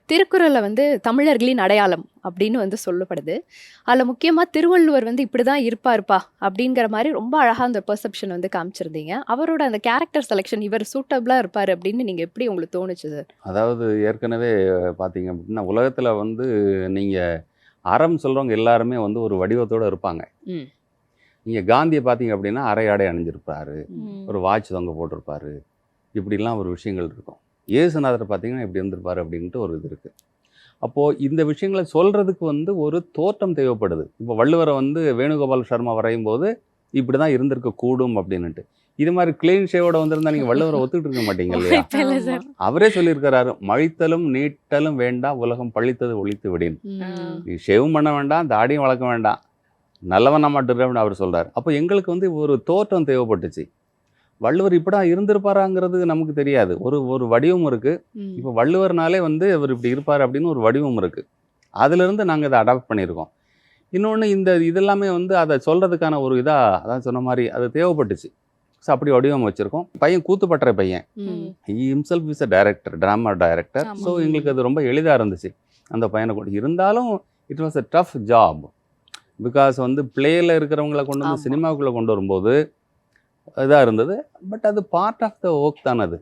திருக்குறள்ல வந்து தமிழர்களின் அடையாளம் அப்படின்னு வந்து சொல்லப்படுது. அதுல முக்கியமா திருவள்ளுவர் வந்து இப்படிதான் இருப்பாருப்பா அப்படிங்கிற மாதிரி ரொம்ப அழகா அந்த பெர்செப்ஷன் வந்து காமிச்சிருந்தீங்க. அவரோட அந்த கேரக்டர் செலெக்ஷன் இவர் சூட்டபிளா இருப்பாரு அப்படின்னு நீங்க எப்படி உங்களுக்கு தோணுச்சு சார்? அதாவது ஏற்கனவே பார்த்தீங்க அப்படின்னா, உலகத்தில வந்து நீங்க அறம் சொல்றவங்க எல்லாருமே வந்து ஒரு வடிவத்தோட இருப்பாங்க. ம். நீங்க காந்திய பார்த்தீங்க அப்படின்னா, அரை ஆடை அணிஞ்சிருப்பாரு. ம். ஒரு வாட்ச் தொங்க போட்டிருப்பாரு. இப்படிலாம் ஒரு விஷயங்கள் இருக்கும். இயேசுநாதர பார்த்தீங்கன்னா, இப்படி இருந்திருப்பாரு அப்படின்ட்டு ஒரு இது இருக்கு. அப்போ இந்த விஷயங்கள சொல்றதுக்கு வந்து ஒரு தோற்றம் தேவைப்படுது. இப்போ வள்ளுவர வந்து வேணுகோபால் சர்மா வரையும்போது, இப்படி தான் இருந்திருக்க கூடும் அப்படின்னுட்டு. இது மாரி கிளீன் ஷேவோட வந்திருந்தா நீங்க வள்ளுவர ஒத்துக்கிட்டு இருக்க மாட்டீங்க இல்லையா? வாய்ப்பே இல்ல சார். அவரே சொல்லியிருக்கிறாரு, "மழித்தலும் நீட்டலும் வேண்டா உலகம் பழித்தது ஒழித்து விடின்." ம். நீ ஷேவும் பண்ண வேண்டாம், தாடியும் வளர்க்க வேண்டாம். நல்லவனா மட்டும் இரு அப்படின்னு அவர் சொல்றாரு. அப்போ எங்களுக்கு வந்து ஒரு தோற்றம் தேவைப்பட்டுச்சு. வள்ளுவர் இப்படிதான் இருந்திருப்பாராங்கிறது நமக்கு தெரியாது. ஒரு ஒரு வடிவம் இருக்கு. ம். இப்போ வள்ளுவர்னாலே வந்து இவர் இப்படி இருப்பாரு அப்படின்னு ஒரு வடிவம் இருக்கு. அதிலிருந்து நாங்க இத அடாப்ட் பண்ணியிருக்கோம். இன்னொன்னு இந்த இதெல்லாமே வந்து அத சொல்றதுக்கான ஒரு இதா அதான் சொன்ன மாரி அது தேவைப்பட்டுச்சு. ஸோ அப்படி வடிவம் வச்சிருக்கோம். பையன் கூத்துப்பட்டுற பையன். ம். He himself is a director, drama director. ஆமா. ஸோ எங்களுக்கு அது ரொம்ப எளிதா இருந்துச்சு. அந்த பையன கூட இருந்தாலும் it was a tough job. Because வந்து பிளேல இருக்கிறவங்கள கொண்டு வந்து ஆமா. சினிமாவுக்குள்ள கொண்டு வரும்போது இதா இருந்தது. பட் அது பார்ட் ஆஃப் த ஒர்க் தான அது.